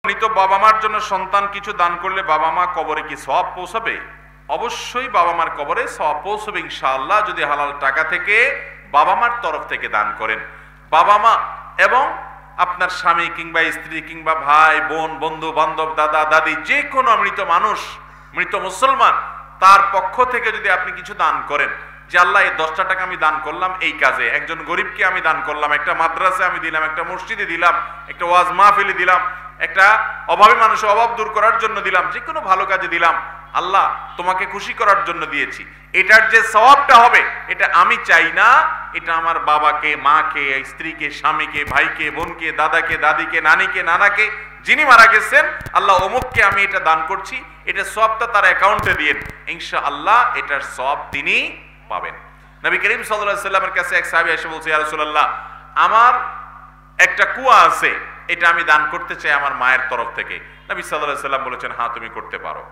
মৃত বাবা মার জন্য সন্তান কিছু দান করলে বাবা মা কবরে কি সওয়াব পৌঁছাবে? অবশ্যই বাবা মার কবরে সওয়াব পৌঁছবে ইনশাআল্লাহ, যদি হালাল টাকা থেকে বাবা মার তরফ থেকে দান করেন। বাবা মা এবং আপনার স্বামী কিংবা স্ত্রী কিংবা ভাই বোন বন্ধু বান্ধব দাদা দাদি যে কোনো মৃত মানুষ, মৃত মুসলমান, তার পক্ষ থেকে যদি আপনি কিছু দান করেন, যে আল্লাহ এই 10টা টাকা আমি দান করলাম এই কাজে, একজন গরিবকে আমি দান করলাম, একটা মাদ্রাসা আমি দিলাম, একটা মসজিদে দিলাম, একটা ওয়াজ মাহফিলে দিলাম, একটা অভাবী মানুষের অভাব দূর করার জন্য দিলাম, যে কোনো ভালো কাজে দিলাম, আল্লাহ তোমাকে খুশি করার জন্য দিয়েছি, এটার যে সওয়াবটা হবে এটা আমি চাই না, এটা আমার বাবাকে, মাকে, স্ত্রীকে, স্বামীকে, ভাইকে, বোনকে, দাদাকে, দাদিকে, নানিকে, নানাকে, যিনি মারা গেছেন, আল্লাহ অমুককে আমি এটা দান করছি, এটা সওয়াবটা তার অ্যাকাউন্টে দিয়েন, ইনশাআল্লাহ এটার সওয়াব তিনি পাবেন। নবী করিম সাল্লাল্লাহু আলাইহি ওয়াসাল্লামের কাছে এক সাহাবী এসে বলছে, ইয়া রাসূলুল্লাহ, আমার একটা কুয়া আছে, এটা আমি দান করতে চাই আমার মায়ের তরফ থেকে। নবী সাল্লাল্লাহু আলাইহি ওয়াসাল্লাম বলেছেন, হ্যাঁ তুমি করতে পারো।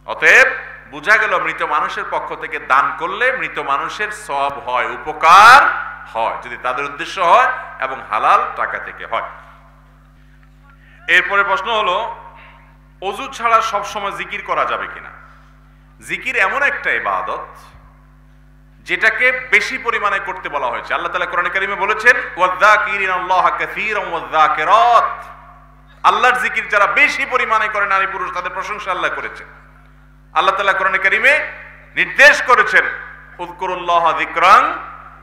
অতএব বোঝা গেল মৃত মানুষের পক্ষ থেকে দান করলে মৃত মানুষের সওয়াব হয়, উপকার হয়, যদি তাদের উদ্দেশ্য হয় এবং হালাল টাকা থেকে হয়। এরপরে প্রশ্ন হলো, ওযু ছাড়া সব সময় জিকির করা যাবে কিনা? জিকির এমন একটা ইবাদত যেটাকে বেশি পরিমাণে করতে বলা হয়েছে। আল্লাহ তাআলা কোরআনে কারীমে বলেছেন, ওয়াযাকিরিনাল্লাহা কাসীরান ওয়াযাকিরাত, আল্লাহর জিকির যারা বেশি পরিমাণে করে নারী পুরুষ তাদের প্রশংসা আল্লাহ করেছেন। আল্লাহ তাআলা কোরআনে কারীমে নির্দেশ করেছেন, উযকুরুল্লাহা যিকরান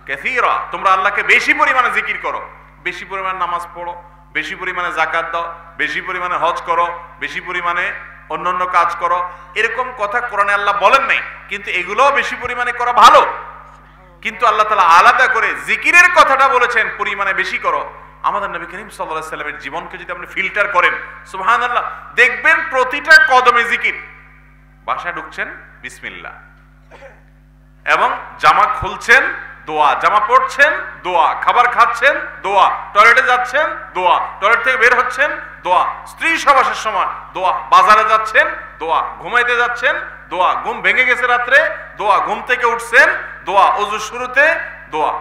কাসীরা, তোমরা আল্লাহকে বেশি পরিমাণে জিকির করো, বেশি পরিমাণে নামাজ পড়ো, বেশি পরিমাণে যাকাত দাও, বেশি পরিমাণে হজ করো, বেশি পরিমাণে অন্যান্য কাজ করো। এরকম কথা কোরআনে আল্লাহ বলেন নাই, কিন্তু এগুলোও বেশি পরিমাণে করা ভালো। কিন্তু আল্লাহ তাআলা আলাদা করে জিকিরের কথাটা বলেছেন পরিমাণে বেশি করো। আমাদের নবী করিম সাল্লাল্লাহু আলাইহি সাল্লামের জীবনকে যদি আপনি ফিল্টার করেন, সুবহানাল্লাহ, দেখবেন প্রতিটা কদমে জিকির। বাসায় ঢুকছেন বিসমিল্লাহ, এবং জামা খুলছেন দোয়া, জামা পরছেন দোয়া, খাবার খাচ্ছেন দোয়া, টয়লেটে যাচ্ছেন দোয়া, টয়লেট থেকে বের হচ্ছেন দোয়া, স্ত্রী সহবাসের সময় দোয়া, বাজারে যাচ্ছেন দোয়া, ঘুমাইতে যাচ্ছেন দোয়া, ঘুম ভেঙে গেছে রাত্রে দোয়া, ঘুম থেকে উঠছেন দোয়া, ওযু শুরুতে দোয়া।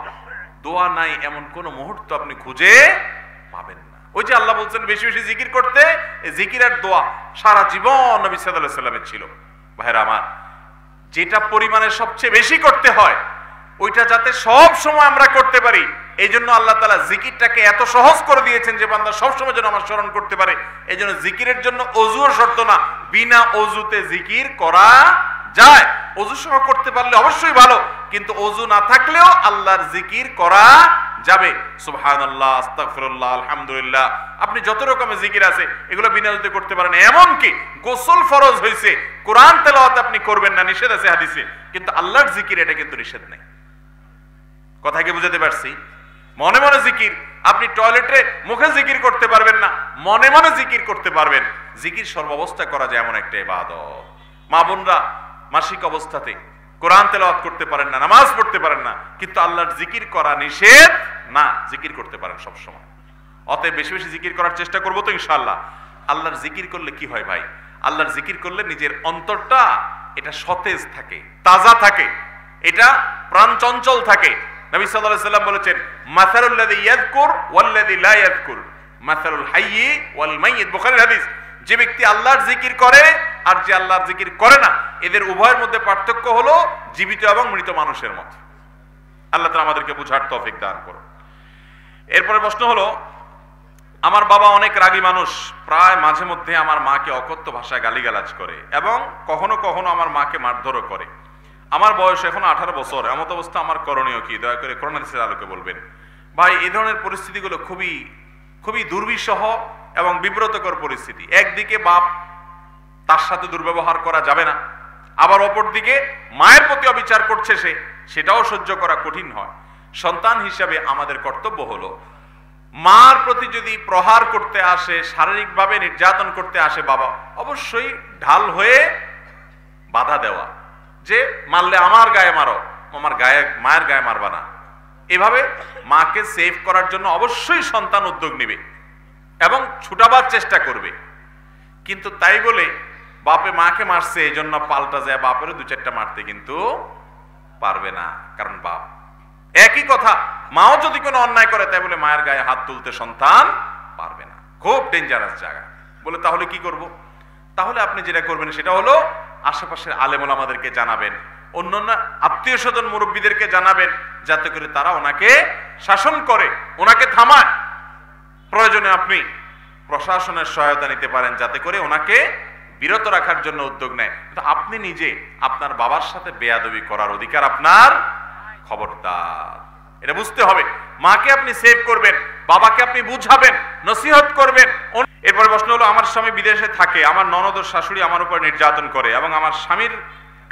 দোয়া নাই এমন কোন মুহূর্ত আপনি খুঁজে পাবেন না। ওই যে আল্লাহ বলছেন বেশি বেশি জিকির করতে, এই জিকির আর দোয়া সারা জীবন নবী সাল্লাল্লাহু আলাইহি সাল্লামের ছিল। ভাইরা আমার, যেটা পরিমাণে সবচেয়ে বেশি করতে হয় ওইটা যাতে সব সময় আমরা করতে পারি, এই জন্য আল্লাহ তাআলা জিকিরটাকে এত সহজ করে দিয়েছেন যে বান্দা সব সময় যেন আমার স্মরণ করতে পারে। এই জন্য জিকিরের জন্য ওযুও শর্ত না, বিনা ওযুতে জিকির করা যায়। ওযু সহ করতে পারলে অবশ্যই ভালো, কিন্তু ওযু না থাকলেও আল্লাহর জিকির করা যাবে। সুবহানাল্লাহ, আস্তাগফিরুল্লাহ, আলহামদুলিল্লাহ, আপনি যত রকমের জিকির আছে এগুলো বিনা ওযুতে করতে পারেন। এমনকি গোসল ফরজ হয়েছে, কোরআন তেলাওয়াত আপনি করবেন না, নিষেধ আছে হাদিসে, কিন্তু আল্লাহর জিকির এটা কিন্তু নিষেধ নেই। কথা কি বুঝাতে পারছি? মনে মনে জিকির, আপনি টয়লেটে মুখে জিকির করতে পারবেন না, মনে মনে জিকির করতে পারবেন। জিকির সর্বাবস্থা করা যায় এমন একটা ইবাদত। মা বোনরা মাসিক অবস্থাতে কোরআন তেলাওয়াত করতে পারেন না, নামাজ পড়তে পারেন না, কিন্তু আল্লাহর জিকির করা নিষেধ না, জিকির করতে পারেন সব সময়। অতএব বেশি বেশি জিকির করার চেষ্টা করবো তো ইনশাআল্লাহ। আল্লাহর জিকির করলে কি হয় ভাই? আল্লাহর জিকির করলে নিজের অন্তরটা এটা সতেজ থাকে, তাজা থাকে, এটা প্রাণ চঞ্চল থাকে। নবী সাল্লাল্লাহু আলাইহি ওয়াসাল্লাম বলেছেন, মাসালুল লাযী ইয়াযকুর ওয়াল লাযী লা ইয়াযকুর মাসালুল হাইয়্যি ওয়াল মাইয়িত, বুখারীর হাদিস। যে ব্যক্তি আল্লাহর জিকির করে আর যে আল্লাহর জিকির করে না, এদের উভয়ের মধ্যে পার্থক্য হলো জীবিত এবং মৃত মানুষের মতো। আল্লাহ তাআলা আমাদেরকে বুঝার তৌফিক দান করুন। এরপরে প্রশ্ন হলো, আমার বাবা অনেক রাগী মানুষ, প্রায় মাঝে মধ্যে আমার মাকে অকথ্য ভাষায় গালিগালাজ করে এবং কখনো কখনো আমার মাকে মারধরও করে। আমার বয়স এখন 18 বছর, এমত অবস্থা আমার করণীয় কি? দয়া করে কোরআন হাদিসের আলোকে বলবেন। ভাই, এই ধরনের পরিস্থিতিগুলো খুবই খুবই দুর্বিষহ এবং বিব্রতকর পরিস্থিতি। একদিকে বাপ, তার সাথে দুর্ব্যবহার করা যাবে না, আবার অপরদিকে মায়ের প্রতি অবিচার করছে সে, সেটাও সহ্য করা কঠিন হয়। সন্তান হিসাবে আমাদের কর্তব্য হলো, মার প্রতি যদি প্রহার করতে আসে, শারীরিকভাবে নির্যাতন করতে আসে বাবা, অবশ্যই ঢাল হয়ে বাধা দেওয়া, যে মারলে আমার গায়ে মারো, আমার গায়ে, মায়ের গায়ে মারবা না। এভাবে মাকে সেভ করার জন্য অবশ্যই সন্তান উদ্যোগ নেবে এবং ছুটাবার চেষ্টা করবে। কিন্তু তাই বলে বাপে মাকে মারছে এই জন্য পাল্টা যায় বাপেরও 2-4টা মারতে কিন্তু পারবে না, কারণ বাপ। একই কথা, মাও যদি কোনো অন্যায় করে তাই বলে মায়ের গায়ে হাত তুলতে সন্তান পারবে না। খুব ডেঞ্জারাস জায়গা, বলে তাহলে কি করব? তাহলে আপনি যেটা করবেন সেটা হলো আশেপাশের আলেম ওলামাদেরকে জানাবেন, অন্যান্য আত্মীয় স্বজন মুরব্বীদেরকে জানাবেন, যাতে করে তারা ওনাকে শাসন করে, ওনাকে থামায়। প্রয়োজনে আপনি প্রশাসনের সহায়তা নিতে পারেন, যাতে করে ওনাকে বিরত রাখার জন্য উদ্যোগ নেয়। কিন্তু আপনি নিজে আপনার বাবার সাথে বেয়াদবি করার অধিকার আপনার, খবরদার। এটা বুঝতে হবে। মাকে আপনি সেভ করবেন, বাবাকে আপনি বুঝাবেন, নসিহত করবেন। এরপরে প্রশ্ন হলো, আমার স্বামী বিদেশে থাকে, আমার ননদ ও শাশুড়ি আমার উপর নির্যাতন করে এবং আমার স্বামীর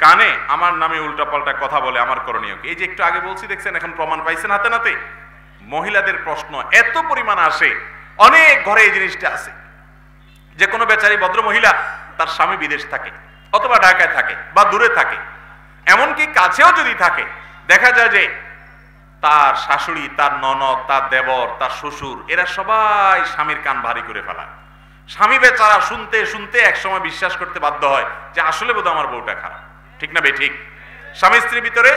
কানে আমার নামে উল্টাপাল্টা কথা বলে, আমার করণীয় কি? এই যে একটু আগে বলছি, দেখছেন, এখন প্রমাণ পাইছেন হাতে নাতে। মহিলাদের প্রশ্ন এত পরিমাণ আসে, অনেক ঘরে এই জিনিসটা আছে যে কোনো বেচারি ভদ্র মহিলা, তার স্বামী বিদেশ থাকে অথবা ঢাকায় থাকে বা দূরে থাকে, এমনকি কাছেও যদি থাকে, দেখা যায় যে তার শাশুড়ি, তার ননদ, তার দেবর, তার শ্বশুর, এরা সবাই স্বামীর কান ভারী করে ফেলায়। স্বামী বেচারা শুনতে শুনতে একসময় বিশ্বাস করতে বাধ্য হয় যে আসলে বোধহয় আমার বউটা খারাপ। ঠিক না বেঠিক? স্বামী স্ত্রীর ভিতরে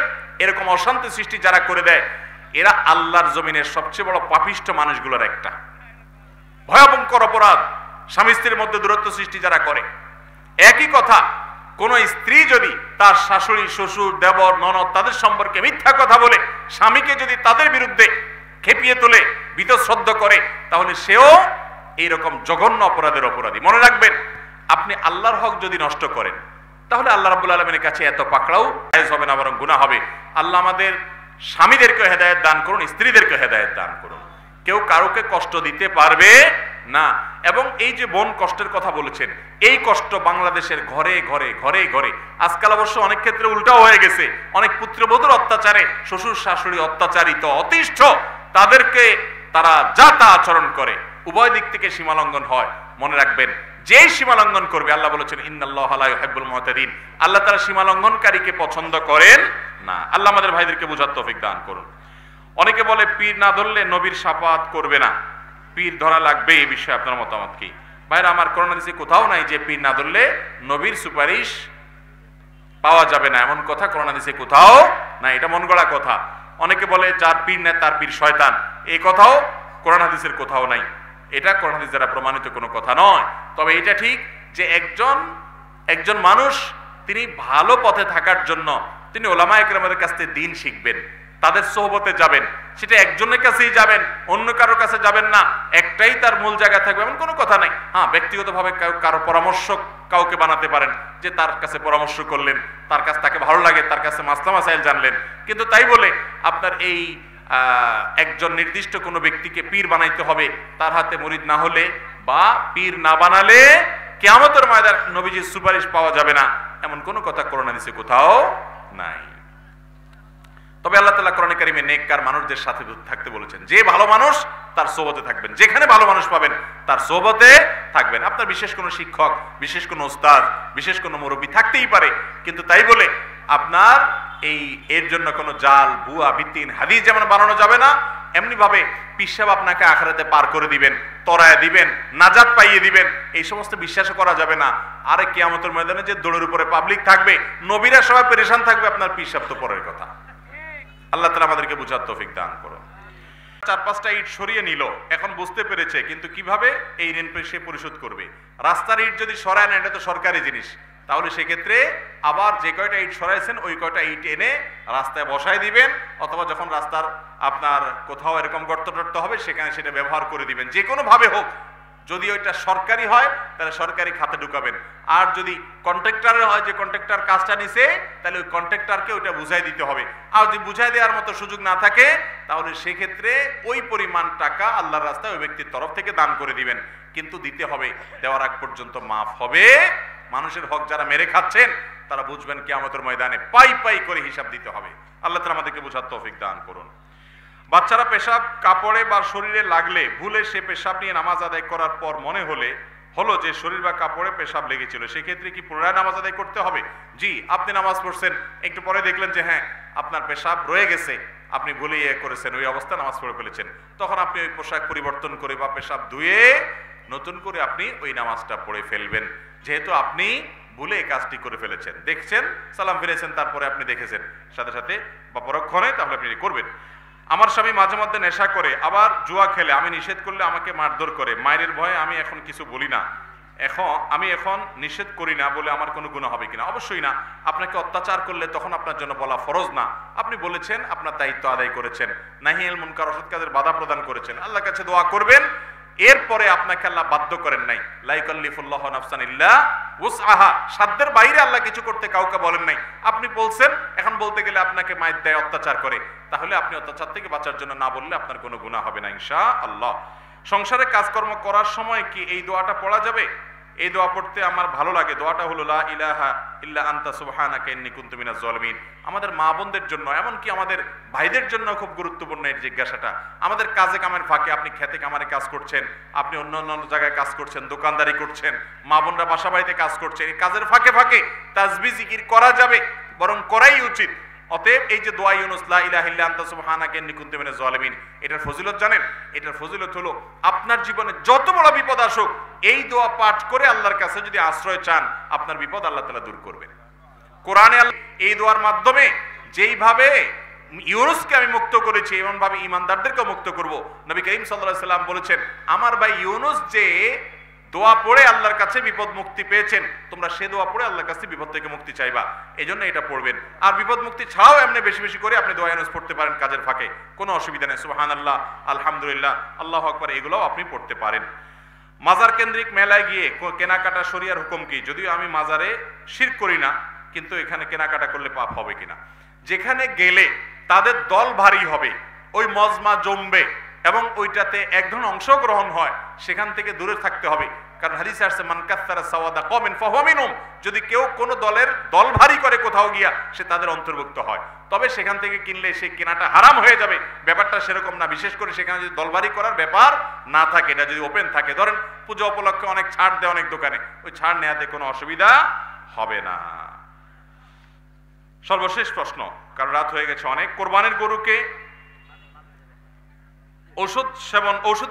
এরকম অশান্তি সৃষ্টি যারা করে দেয়, এরা আল্লাহর জমিনের সবচেয়ে বড় পাপিষ্ঠ মানুষগুলোর একটা। ভয়াবঙ্কর অপরাধ স্বামী স্ত্রীর মধ্যে দূরত্ব সৃষ্টি যারা করে। একই কথা, কোন স্ত্রী যদি তার শাশুড়ি, শ্বশুর, দেবর, ননদ তাদের সম্পর্কে মিথ্যা কথা বলে স্বামীকে যদি তাদের বিরুদ্ধে খেপিয়ে তোলে, বীতশ্রদ্ধ করে, তাহলে সেও এইরকম জঘন্য অপরাধের অপরাধী। মনে রাখবেন, আপনি আল্লাহর হক যদি নষ্ট করেন, তাহলে আল্লাহ রাব্বুল আলামিনের কাছে এত পাকড়াও জায়েজ হবে না, বরং গুনাহ হবে। আল্লাহ আমাদের স্বামীদেরকে হেদায়েত দান করুন, স্ত্রীদেরকে হেদায়েত দান করুন। কেউ কারোকে কষ্ট দিতে পারবে না। এবং এই যে বোন কষ্টের কথা বলেছেন, এই কষ্ট বাংলাদেশের ঘরে ঘরে ঘরে ঘরে। আজকাল অবশ্য অনেক ক্ষেত্রে উল্টাও হয়ে গেছে। অনেক পুত্রবধূর অত্যাচারে শ্বশুর শাশুড়ি অত্যাচারিত, অতিষ্ঠ, তাদেরকে তারা যা তা আচরণ করে, উভয় দিক থেকে সীমালঙ্ঘন হয়। মনে রাখবেন, যেই সীমালঙ্ঘন করবে, আল্লাহ বলেছেন ইন্নাল্লাহা লা ইউহিব্বুল মুতাদিন, আল্লাহ তাআলা সীমালঙ্ঘনকারীকে পছন্দ করেন না। আল্লাহ আমাদের ভাইদেরকে বুঝার তৌফিক দান করুন। অনেকে বলে পীর না ধরলে নবীর শাফাত করবে না, পীর ধরা লাগবে, এই বিষয়ে আপনার মতামত কি? ভাইরা আমার, কোরআন হাদিসে কোথাও নাই যে পীর না ধরলে নবীর সুপারিশ পাওয়া যাবে না, এমন কথা কোরআন হাদিসে কোথাও নাই। এটা মন গড়া কথা। অনেকে বলে যার পীর নেই তার পীর শয়তান, এই কথাও কোরআন হাদিসের কোথাও নাই। এটা কোরআন হাদিস দ্বারা প্রমাণিত কোনো কথা নয়। তবে এটা ঠিক যে একজন মানুষ তিনি ভালো পথে থাকার জন্য তিনি ওলামায়ে কেরামের কাছ থেকে দ্বীন শিখবেন, তাদের সোহবতে যাবেন। সেটা একজনের কাছেই যাবেন, অন্য কারোর কাছে যাবেন না। একটাই তার মূল জায়গা থাকবে, এমন কোনো কথা নাই। হ্যাঁ, ব্যক্তিগতভাবে কারো পরামর্শ কাউকে বানাতে পারেন, যে তার কাছে পরামর্শ করলেন, তার কাছে তাকে ভালো লাগে, তার কাছে মাসলা মাসাইল জানলেন। কিন্তু তাই বলে আপনার এই একজন নির্দিষ্ট কোনো ব্যক্তিকে পীর বানাইতে হবে, তার হাতে মুরিদ না হলে বা পীর না বানালে কিয়ামতের ময়দানে নবীজির সুপারিশ পাওয়া যাবে না, এমন কোনো কথা কোরআন হাদিসে কোথাও নাই। তবে আল্লাহ তাআলা কোরআনে কারিমে নেককার মানুষদের সাথে থাকতে বলেছেন। যে ভালো মানুষ তার সোহবতে থাকবেন, যেখানে ভালো মানুষ পাবেন তার সোহবতে থাকবেন। আপনার বিশেষ কোনো শিক্ষক, বিশেষ কোনো উস্তাদ, বিশেষ কোনো মুরব্বী থাকতেই পারে, কিন্তু তাই বলে আপনার এর জন্য কোনো জাল, ভুয়া, ভিত্তিহীন হাদিস যেমন বানানো যাবে না, এমনি ভাবে পিসাব আপনাকে আখিরাতে পার করে দিবেন, তরায় দিবেন, নাজাত পাইয়ে দিবেন, এই সমস্ত বিশ্বাসও করা যাবে না। আরে কিয়ামতের ময়দানে যে দৌড়ের উপরে পাবলিক থাকবে, নবীরা সবাই পেরেশান থাকবে, আপনার পিসাব তো পরের কথা। আল্লাহ তাআলা আমাদেরকে বুঝার তৌফিক দান করুন। 4-5টা ইট সরিয়ে নিল, এখন বুঝতে পেরেছে, কিন্তু কিভাবে এই ঋণ সে পরিশোধ করবে? রাস্তার ইট যদি সরায় না, এটা তো সরকারি জিনিস, তাহলে সেক্ষেত্রে আবার যে কয়টা ইট সরাইছেন ওই কয়টা ইট এনে রাস্তায় বসায় দিবেন, অথবা যখন রাস্তার আপনার কোথাও এরকম গর্ত টর্ত হবে সেখানে সেটা ব্যবহার করে দিবেন, যে কোনো ভাবে হোক। যদি ওইটা সরকারি হয় তাহলে সরকারি খাতে ঢুকাবেন, আর যদি কন্ট্রাক্টরের হয়, যে কন্ট্রাক্টর কাজটা নিছে, তাহলে ওই কন্ট্রাক্টরকে ওইটা বুঝাই দিতে হবে। আর যদি বুঝাই দেওয়ার মতো সুযোগ না থাকে, তাহলে সেক্ষেত্রে ওই পরিমাণ টাকা আল্লাহর রাস্তায় ওই ব্যক্তির তরফ থেকে দান করে দিবেন। কিন্তু দিতে হবে, দেওয়ার আগ পর্যন্ত মাফ হবে। মানুষের হক যারা মেরে খাচ্ছেন তারা বুঝবেন কিয়ামতের ময়দানে পাই পাই করে হিসাব দিতে হবে। আল্লাহ তাআলা আমাদেরকে বুঝার তৌফিক দান করুন। বাচ্চারা পেশাব কাপড়ে বা শরীরে লাগলে ভুলে সে পেশাব নিয়ে নামাজ আদায় করার পর মনে হলো যে শরীর বা কাপড়ে পেশাব লেগেছিল, সেক্ষেত্রে কি পুনরায় নামাজ আদায় করতে হবে? জি, আপনি নামাজ পড়ছেন, একটু পরে দেখলেন যে হ্যাঁ আপনার পেশাব রয়ে গেছে, আপনি ভুলে করেছেন, ওই অবস্থায় নামাজ পড়ে ফেলেছেন, তখন আপনি ওই পোশাক পরিবর্তন করে বা পেশাব ধুয়ে নতুন করে আপনি ওই নামাজটা পড়ে ফেলবেন। যেহেতু আপনি ভুলে এই কাজটি করে ফেলেছেন, দেখছেন, সালাম ফিরেছেন, তারপরে আপনি দেখেছেন সাথে সাথে বা পরক্ষণে, তাহলে আপনি করবেন। আমার স্বামী মাঝে মধ্যে নেশা করে, আবার জুয়া খেলে, আমি নিষেধ করলে আমাকে মারধর করে, মায়ের ভয়ে আমি এখন কিছু বলি না, আমি এখন নিষেধ করি না বলে আমার কোনো গুনাহ হবে কিনা? অবশ্যই না। আপনাকে অত্যাচার করলে তখন আপনার জন্য বলা ফরজ না। আপনি বলেছেন, আপনার দায়িত্ব আদায় করেছেন, নাহিয়াল মুনকার অসৎ কাজের বাধা প্রদান করেছেন, আল্লাহর কাছে দোয়া করবেন। এরপরে আপনাকে আল্লাহ বাধ্য করেন নাই, লা ইউকাল্লিফুল্লাহু নাফসান ইল্লা উসআহা, সাধ্যের বাইরে আল্লাহ কিছু করতে কাউকে বলেন নাই। আপনি বলছেন, এখন বলতে গেলে আপনাকে মায়ের দেয়, অত্যাচার করে, তাহলে আপনি অত্যাচার থেকে বাঁচার জন্য না বললে আপনার কোনো গুনাহ হবে না ইনশাআল্লাহ। সংসারে কাজকর্ম করার সময় কি এই দোয়াটা পড়া যাবে? এই দোয়া পড়তে আমার ভালো লাগে। দোয়াটা হলো লা ইলাহা ইল্লা আনতা সুবহানাকা ইন্নী কুনতু মিনাজ জালিমিন। আমাদের মা বোনদের জন্য, এমনকি আমাদের ভাইদের জন্য খুব গুরুত্বপূর্ণ এই জিজ্ঞাসাটা। আমাদের কাজে কামের ফাঁকে, আপনি খেতে কামারে কাজ করছেন, আপনি অন্য অন্য জায়গায় কাজ করছেন, দোকানদারি করছেন, মা বোনরা বাসা বাড়িতে কাজ করছেন, এই কাজের ফাঁকে ফাঁকে তাসবিহ জিকির করা যাবে, বরং করাই উচিত। অতএব এই যে দোয়া ইউনুস, লা ইলাহা ইল্লা আনতা সুবহানাকা ইন্নী কুনতু মিনাজ জালিমিন, এটার ফজিলত জানেন? এটার ফজিলত হলো আপনার জীবনে যত বড় বিপদ আসুক, এই দোয়া পাঠ করে আল্লাহর কাছে যদি আশ্রয় চান, আপনার বিপদ আল্লাহ তাআলা দূর করবেন। কোরআনে এই দোয়ার মাধ্যমে যেইভাবে ইউনুসকে আমি মুক্ত করেছি, এমন ভাবে ঈমানদারদেরকে মুক্ত করব। নবী করিম সাল্লাল্লাহু আলাইহি সাল্লাম বলেছেন, আমার ভাই ইউনুস যে দোয়া পড়ে আল্লাহর কাছে বিপদ মুক্তি পেয়েছেন, তোমরা সে দোয়া পড়ে আল্লাহর কাছে বিপদ থেকে মুক্তি চাইবা। এই জন্য এটা পড়বেন। আর বিপদ মুক্তি ছাড়াও এমনি বেশি বেশি করে আপনি দোয়া ইউনুস পড়তে পারেন কাজের ফাঁকে, কোনো অসুবিধা নেই। সুবহানাল্লাহ, আলহামদুলিল্লাহ, আল্লাহু আকবার, এগুলোও আপনি পড়তে পারেন। মাজার কেন্দ্রিক মেলায় গিয়ে কেনাকাটা শরিয়ার হুকুম কি? যদিও আমি মাজারে শিরক করি না, কিন্তু এখানে কেনাকাটা করলে পাপ হবে কিনা? যেখানে গেলে তাদের দল ভারী হবে, ওই মজমা জমবে এবং ওইটাতে এক ধরনের অংশগ্রহণ হয়, সেখান থেকে দূরে থাকতে হবে। কারণ হাদিসে আসছে, মান কাসসারা সাওয়াদা কওমিন ফাহুয়া মিনহুম, যদি কেউ কোনো দলের দল ভারী করে কোথাও গিয়া, সে তাদের অন্তর্ভুক্ত হয়। তবে সেখান থেকে কিনলে সেই কেনাটা হারাম হয়ে যাবে, ব্যাপারটা সেরকম না। বিশেষ করে সেখানে যদি দল ভারী করার ব্যাপার না থাকে, এটা যদি ওপেন থাকে, ধরেন পূজা উপলক্ষে অনেক ছাড় দেয় অনেক দোকানে, ওই ছাড় নেওয়াতে কোনো অসুবিধা হবে না। সর্বশেষ প্রশ্ন, কারণ রাত হয়ে গেছে অনেক। কোরবানির গরুকে ঔষধ